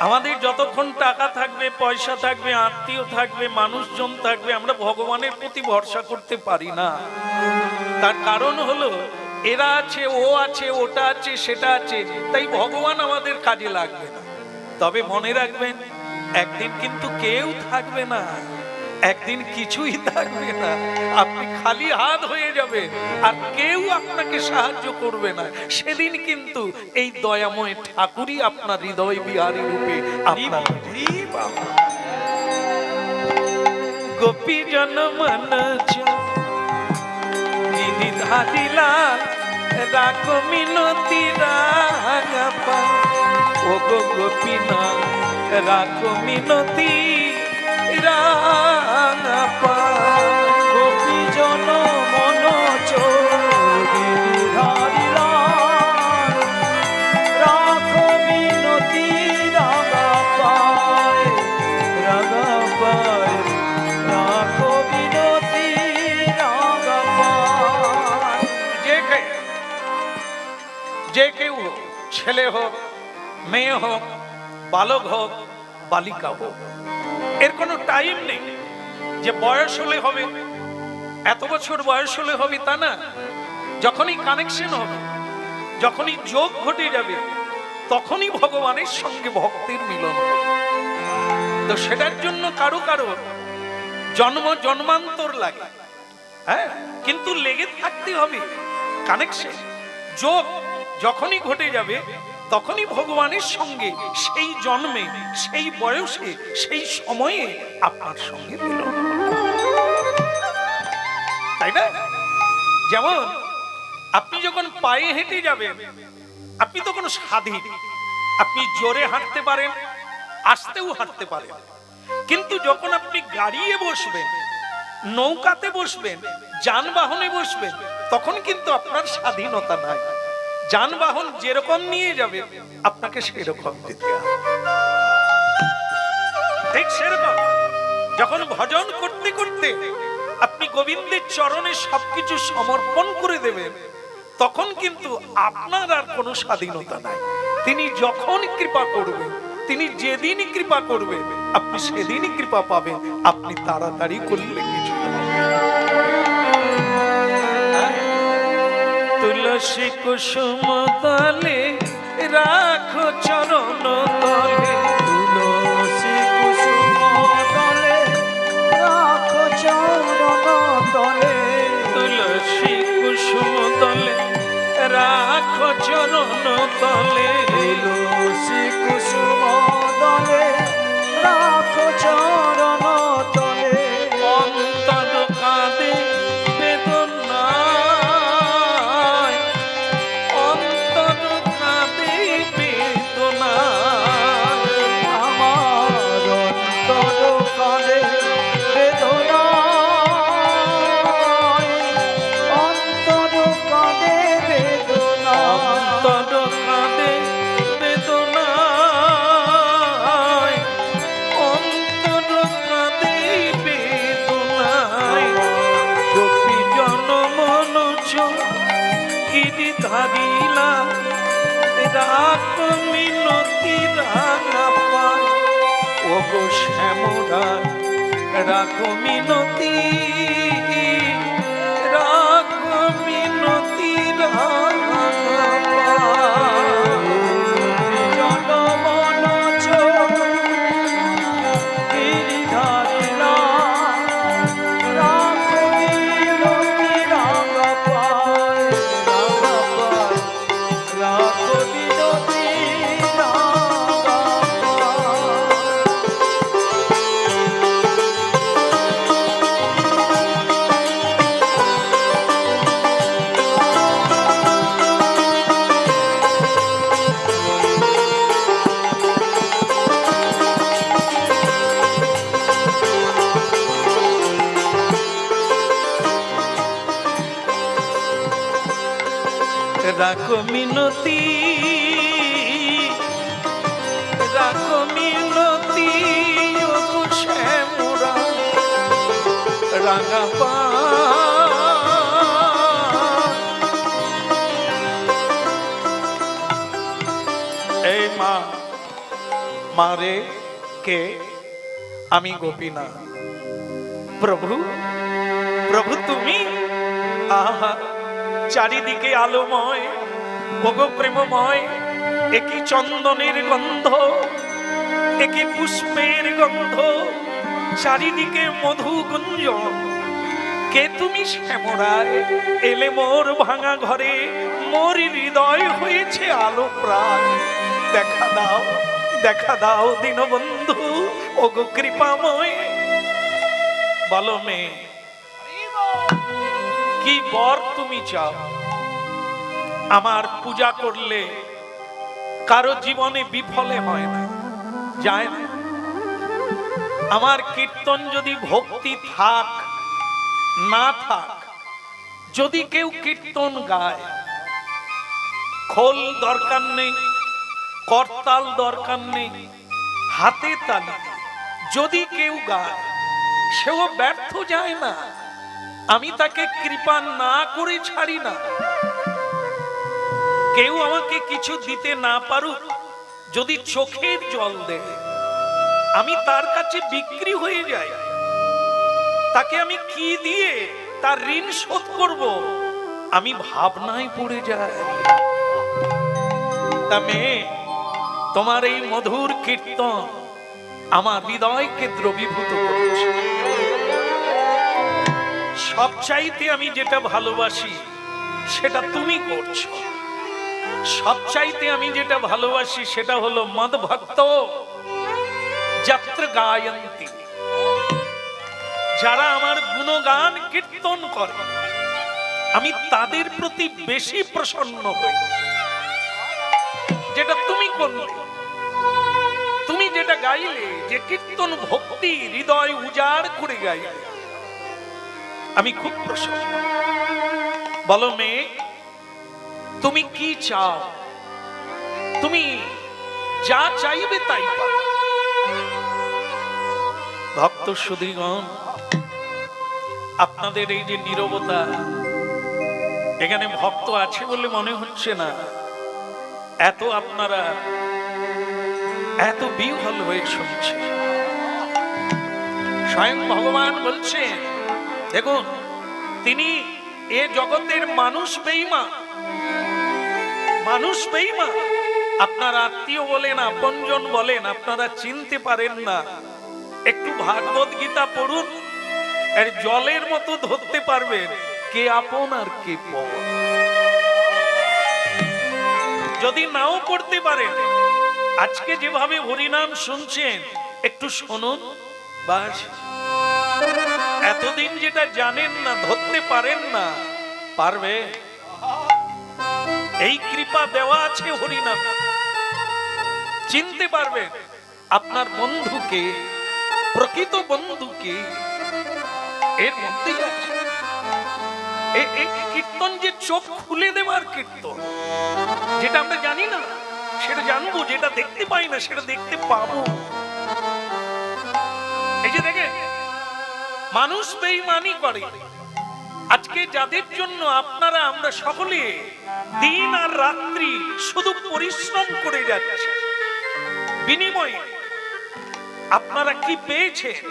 আমাদের যতক্ষণ টাকা থাকবে, পয়সা থাকবে, আত্মীয় থাকবে, মানুষজন থাকবে, আমরা ভগবানের প্রতি ভরসা করতে পারি না। তার কারণ হলো এরা আছে, ও আছে, ওটা আছে, সেটা আছে, তাই ভগবান আমাদের কাজে লাগবে না। তবে মনে রাখবেন, একদিন কিন্তু কেউ থাকবে না, একদিন কিছুই থাকবে না, আপনি খালি হাত হয়ে যাবে আর কেউ আপনাকে সাহায্য করবে না। সেদিন কিন্তু এই দয়াময় ঠাকুরই আপনার হৃদয় বিহারী রূপে আপনার গোপী জনমন দিদি ধাদিলা রাখো মিনতি রাঙাপা, ও গো গোপীনা রাখো মিনতি রাঙাপা। গোপী জন মন ধারিলা রাখো মিনতি রাঙাপায়, রাঙাপায় রাখো মিনতি রাঙাপায়। যে কেউ হোক, ছেলে হোক, মেয়ে হোক, বালক হোক, বালিকা হোক, এর কোনো টাইম নেই যে বয়স হলে হবে, এত বছর বয়স হলে হবে, তা না। যখনই কানেকশন হবে, যখনই যোগ ঘটে যাবে, তখনই ভগবানের সঙ্গে ভক্তের মিলন হবে। তো সেটার জন্য কারো কারো জন্ম জন্মান্তর লাগে, হ্যাঁ, কিন্তু লেগে থাকতে হবে। কানেকশন, যোগ যখনই ঘটে যাবে, তখনই ভগবানের সঙ্গে সেই জন্মে, সেই বয়সে, সেই সময়ে আপনার সঙ্গে মিলন, তাই না? যেমন আপনি যখন পায়ে হেঁটে যাবেন, আপনি তো কোনো স্বাধীন, আপনি জোরে হাঁটতে পারেন, আস্তেও হাঁটতে পারেন, কিন্তু যখন আপনি গাড়িতে বসবেন, নৌকাতে বসবেন, যানবাহনে বসবেন, তখন কিন্তু আপনার স্বাধীনতা নাই। যানবাহন যেরকম নিয়ে যাবে, আপনাকে সেরকম দিতে হবে। ঠিক সেরকম যখন ভজন করতে করতে আপনি গোবিন্দের চরণে সবকিছু সমর্পণ করে দেবেন, তখন কিন্তু আপনার আর কোনো স্বাধীনতা নাই। তিনি যখন কৃপা করবেন, তিনি যেদিন কৃপা করবেন, আপনি সেদিনই কৃপা পাবেন। আপনি তাড়াতাড়ি করলে কিছু হবে। তুলসী কুসুম তলে রাখো চরণ তলে, তুলসী কুসুম তলে রাখো চরণ তলে, তুলসী কুসুম তলে রাখো চরণ তলে, তুলসী কুসুম তলে রাখো চরণ তলে। অন্তর কাঁদে বেদনায়, অন্তর কাঁদে বেদনায়, আমার অন্তর কাঁদে বেদনায়, অন্তর কাঁদে বেদনায়, অন্তর কাঁদে বেদনায়, অন্তর কাঁদে বেদনায়। গোপী জনমন গিরি ধারিলা রাখ মিনতি রাঙাপা, ও গো শ্যামরা রাখ মিনতি, রাখ মিনতি রাঙাপা। জনমন গিরিধারিলা রাখো মিনতি রাঙাপায়, রাঙাপায় রাখো মিনতি রাখো মিনতি, রাখো মিনতি, ও গো শ্যামরা রাঙাপা। এই মা মারে কে? আমি গোপীনাথ। প্রভু, প্রভু তুমি? আহা, চারিদিকে আলোময়, ওগো প্রেমময়, একই চন্দনের গন্ধ, একই পুষ্পের গন্ধ, চারিদিকে মধু গুঞ্জন। কে তুমি শ্যামরায়? এলে মোর ভাঙা ঘরে, মোর হৃদয় হয়েছে আলো প্রায়। দেখা দাও, দেখা দাও দীনবন্ধু, ওগো কৃপাময়। বলো মেয়ে, কি বর তুমি চাও? আমার পূজা করলে কারো জীবনে বিফলে হয় না, যায় না। আমার কীর্তন যদি ভক্তি থাক না থাক, যদি কেউ কীর্তন গায়, খোল দরকার নেই, করতাল দরকার নেই, হাতে তালি যদি কেউ গায়, সেও ব্যর্থ যায় না। আমি তাকে কৃপা না করে ছাড়ি না। কেউ আমাকে কিছু দিতে না পারুক, যদি চোখের জল দেয়, আমি তার কাছে বিক্রি হয়ে যাই। তাকে আমি কি দিয়ে তার ঋণ শোধ করব, আমি ভাবনায় পড়ে যাই। তা মেয়ে, তোমার এই মধুর কীর্তন আমার হৃদয়কে দ্রবীভূত করেছে। সবচাইতে আমি যেটা ভালোবাসি সেটা তুমি করছো। সবচাইতে আমি যেটা ভালোবাসি সেটা হলো মদভক্ত যত্র গায়ন্তি, যারা আমার গুণগান কীর্তন করে, আমি তাদের প্রতি বেশি প্রসন্ন হই। যেটা তুমি করলে, তুমি যেটা গাইলে, যে কীর্তন ভক্তি হৃদয় উজাড় করে গাইলে, আমি খুব প্রসন্ন। বলো মেয়ে, তুমি কি চাও? তুমি যা চাইবে তাই পাবে। ভক্ত সুধীগণ, আপনাদের এই যে নীরবতা, এখানে ভক্ত আছে বলে মনে হচ্ছে না। এত আপনারা এত বিহ্বল হয়ে শুনছে। স্বয়ং ভগবান বলছেন, দেখুন, তিনি এ জগতের মানুষ বেঈমান, মানুষ বেঈমান। আপনার আত্মীয় বলেন, আপনজন বলেন, আপনারা চিনতে পারেন না। একটু ভাগবত গীতা পড়ুন, আর জলের মতো ধরতে পারবেন কে আপন আর কে পর। যদি নাও পড়তে পারেন, আজকে যেভাবে হরিনাম শুনছেন, একটু শুনুন বাস। এতদিন যেটা জানেন না, ধরতে পারেন না, পারবে। এই কৃপা দেওয়া আছে হরিনাম, চিনতে পারবেন আপনার বন্ধুকে, প্রকৃত বন্ধুকে এর মধ্যেই আছে। এই কীর্তন যে চোখ খুলে দেওয়ার কীর্তন, যেটা আমরা জানি না সেটা জানবো, যেটা দেখতে পাই না সেটা দেখতে পাবো। এই যে দেখেন, মানুষ বেঈমানি করে। আজকে যাদের জন্য আপনারা আমরা সকলে দিন আর রাত্রি শুধু পরিশ্রম করে যাচ্ছে, বিনিময়ে আপনারা কি পেয়েছেন?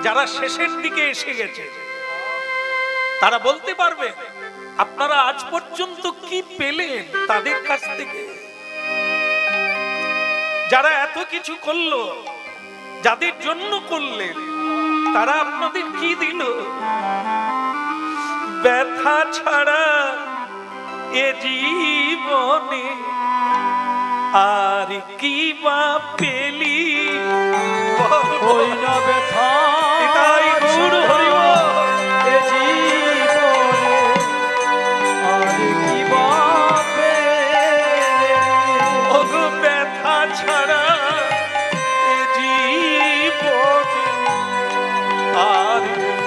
যারা শেষের দিকে এসে গেছে তারা বলতে পারবে আপনারা আজ পর্যন্ত কি পেলেন তাদের কাছ থেকে। যারা এত কিছু করলো, যাদের জন্য করলেন, তারা আপনাদের কি দিল? ব্যথা ছাড়া এ জীবনে আর কি বা পেলি? ওই না ব্যথা এটাই গুরু হরিব। এ জীবনে আর কি বা পেলি? ওগো ব্যথা ছাড়া এ জীবনে আর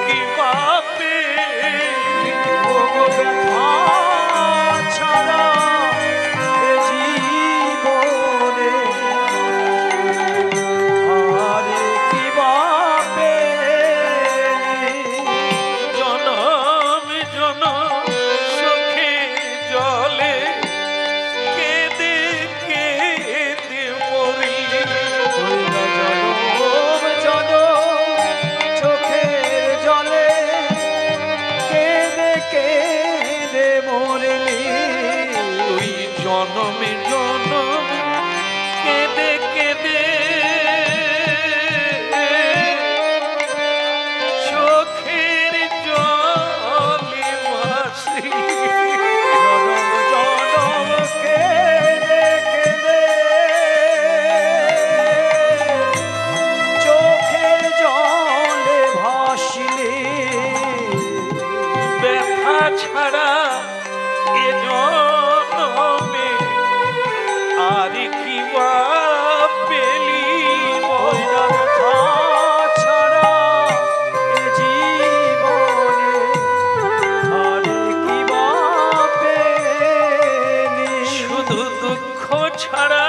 কি বা পেলি? ওগো ব্যথা ছাড়া এ জীবনে আর কি বা পেলি? জনমে জনমে কেঁদে কেঁদে চোখের জলে ভাসি। জনম জনম কেঁদে কেঁদে চোখের জলে ভাসিলে ব্যথা ছাড়া এ জনমে আর কি বা পেলি ওই না ব্যথা ছাড়া এ জীবনে আর কি বা পেলি। শুধু দুঃখ ছাড়া।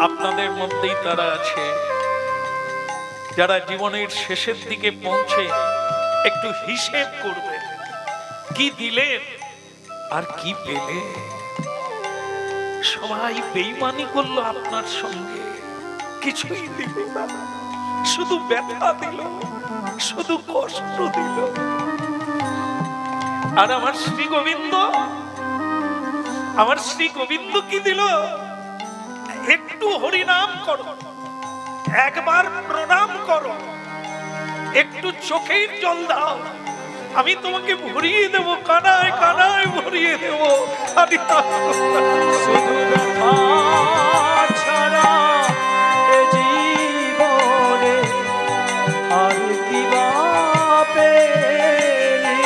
আপনাদের মধ্যেই তারা আছে যারা জীবনের শেষের দিকে পৌঁছে একটু হিসেব করবে, কি দিলেন আর কি পেলে। সবাই বেইমানি করলো আপনার সঙ্গে, কিছুই দিল না, শুধু ব্যথা দিল, শুধু কষ্ট দিল। আর আমার শ্রী গোবিন্দ, আমার শ্রী গোবিন্দ কি দিল? একটু হরিনাম করো, একবার প্রণাম করো, একটু চোখের জল দাও, আমি তোমাকে ভরিয়ে দেবো, কানায় কানায় ভরিয়ে দেবো। শুধু ব্যথা ছাড়া এ জীবনে আর কি বা পেলি।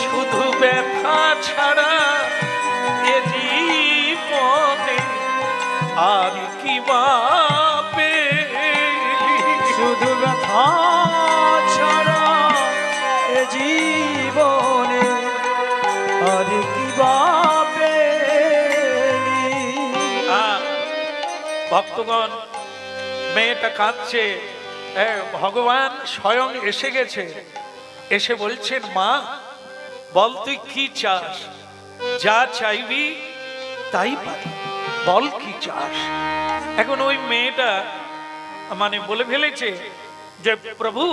শুধু ব্যথা ছাড়া এ জীবনে আর কি বা পেলি। শুধু ব্যথা ছাড়া এ জীবনে আর কি বা পেলি। ভক্তগণ, মেয়েটা কাঁদছে, ভগবান স্বয়ং এসে গেছে, এসে বলছেন, মা বল তুই কি চাস, যা চাইবি তাই পাবি, বল কি চাস। এখন ওই মেয়েটা মানে বলে ফেলেছে যে প্রভু,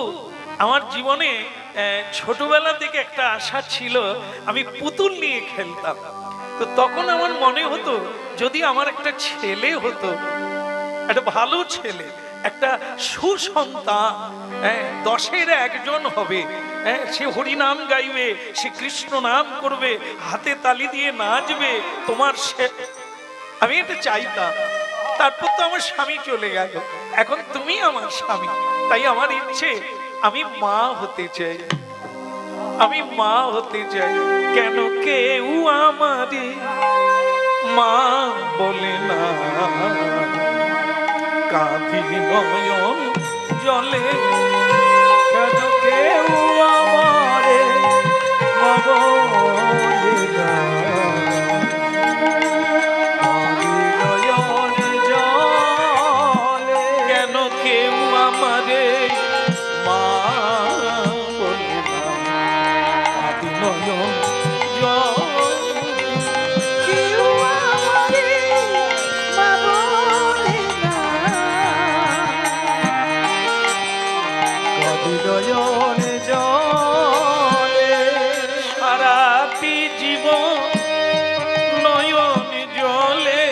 আমার জীবনে ছোটবেলা থেকে একটা আশা ছিল, আমি পুতুল নিয়ে খেলতাম। তো তখন আমার মনে হতো যদি আমার একটা ছেলে হতো, একটা ভালো ছেলে, একটা সুসন্তান, 10-এর একজন হবে, সে হরিনাম গাইবে, সে কৃষ্ণ নাম করবে, হাতে তালি দিয়ে নাচবে, তোমার সে আমি এটা চাইতাম। তারপর তো আমার স্বামী চলে গেল, এখন তুমি আমার স্বামী, তাই আমার ইচ্ছে আমি মা হতে চাই, আমি মা হতে চাই। কেন কেউ আমারে মা বলে না, কাঁদি নয়ন জলে। কেন কেউ আমারে মা বলে না, আমি নয়নে জলে। কেন কেউ আমারে মা বলে না, কাঁদি নয়ন জলে। কেউ আমারে মা বলে না, কবি নয়নে জলে। সারাটি জীবন নয়ন জলে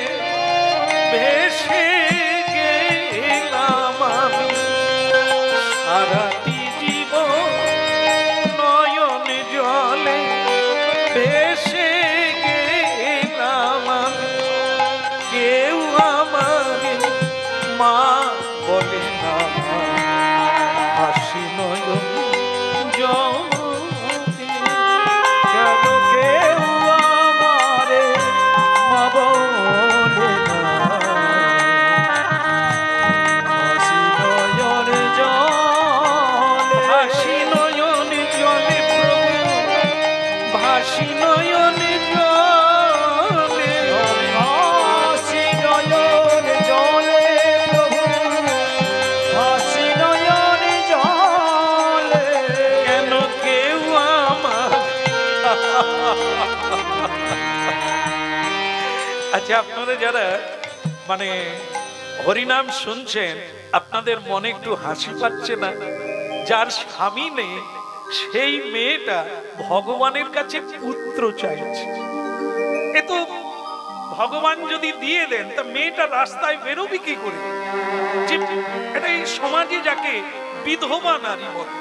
ভেসে গেলাম আমি, সারাটি জীবন নয়ন জলে ভেসে গেলাম আমি। কেউ আমাকে মা বলে না, হাসি নয়ন জলে। কেন কেউ আমারে মা বলে না, হাসি নয়নে জলে। ভাসি নয়নে জলে প্রভু, ভাসি নয়নে জলে। হাসি নয়নে জলে প্রভু, হাসি নয়নে জলে। কেন কেউ আমার আচ্ছা, আপনারা যারা মানে হরিনাম শুনছেন, আপনাদের মনে একটু হাসি পাচ্ছে না? যার স্বামী নেই সেই মেয়েটা ভগবানের কাছে পুত্র চাইছে। এ তো ভগবান যদি দিয়ে দেন তা মেয়েটা রাস্তায় বেরোবি কি করে? যে এটা এই সমাজে যাকে বিধবা নারী বলে,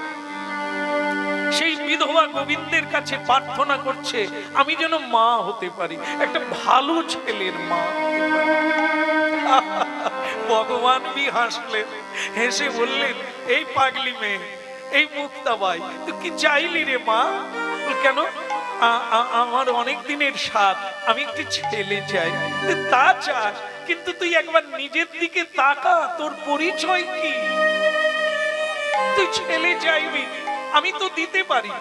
সেই বিধবা গোবিন্দের কাছে প্রার্থনা করছে আমি যেন মা হতে পারি, একটা ভালো ছেলের মা হতে পারি। ভগবান বি হাসলেন, হেসে বললেন এই পাগলি মেয়ে, এই মুক্তাবাই, তুই কি চাইলি রে মা? কেন? আমার অনেক দিনের স্বাদ, আমি একটি ছেলে চাই। তা চাস, কিন্তু তুই একবার নিজের দিকে তাকা, তোর পরিচয় কি? তুই ছেলে চাইবি, আমি তো দিতে পারি,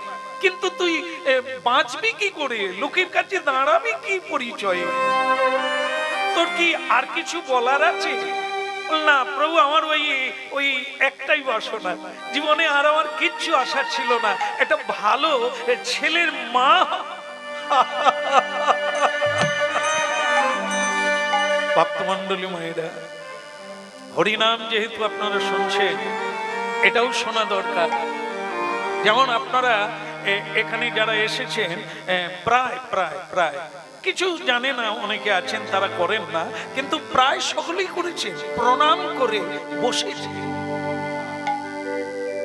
কিন্তু তুই বাঁচবি কি করে? লোকের কাছে দাঁড়াবি কি পরিচয়ে? তোর কি আর কিছু বলার আছে? না প্রভু, আমার ওই একটাই বাসনা, জীবনে আর আমার কিচ্ছু আশা ছিল না, একটা ভালো ছেলের মা। ভক্তমণ্ডলী মায়েরা, হরিনাম যেহেতু আপনারা শুনছেন, এটাও শোনা দরকার। যেমন আপনারা এখানে যারা এসেছেন প্রায় প্রায় প্রায় কিছু জানে না, অনেকে আছেন তারা করেন না, কিন্তু প্রায় সকলেই করেছে, প্রণাম করে বসেছে।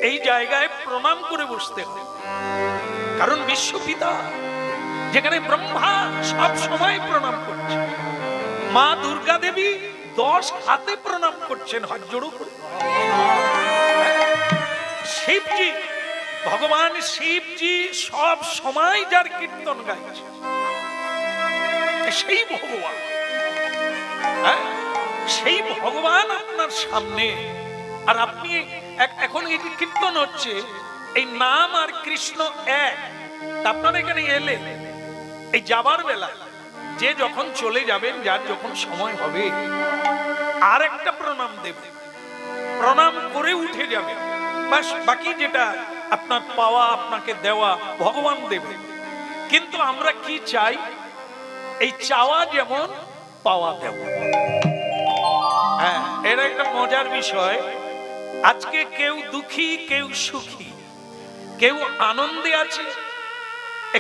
এই জায়গায় প্রণাম করে বসতে হয়, কারণ বিশ্বপিতা যেখানে ব্রহ্মা সব সময় প্রণাম করছে, মা দুর্গা দেবী 10 হাতে প্রণাম করছেন, হাত জোড়ো করে। শিবজি, ভগবান শিবজি সব সময় যার কীর্তন গাইছে, সেই ভগবান, সেই ভগবান আপনার সামনে। আর আপনি এখন এই যে কীর্তন হচ্ছে, এই নাম আর কৃষ্ণ এক। আপনারা এখানে এলে এই যাবার বেলা, যে যখন চলে যাবেন, যার যখন সময় হবে, আর একটা প্রণাম দেবে, প্রণাম করে উঠে যাবে, বাস বাকি যেটা আপনার পাওয়া, আপনাকে দেওয়া ভগবান দেবে। কিন্তু আমরা কি চাই? এই চাওয়া যেমন, পাওয়া তেমন। হ্যাঁ, এর একটা মজার বিষয়, আজকে কেউ দুঃখী, কেউ সুখী, কেউ আনন্দে আছে,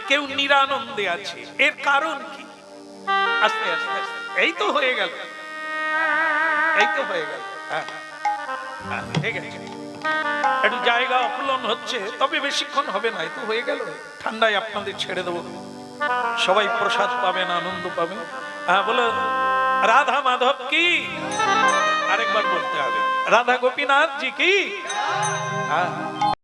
কেউ নিরানন্দে আছে। এর কারণ কি? আস্তে আস্তে আস্তে এই তো হয়ে গেল, এই তো হয়ে গেল। হ্যাঁ হ্যাঁ, ঠিক আছে, একটু জায়গা অকুলন হচ্ছে, তবে বেশিক্ষণ হবে না, এই তো হয়ে গেল। ঠান্ডায় আপনাদের ছেড়ে দেবো, সবাই প্রসাদ পাবেন, আনন্দ পাবেন। হ্যাঁ, বলো রাধা মাধব কি? আরেকবার বলতে হবে, রাধা গোপীনাথ জি কি? হ্যাঁ।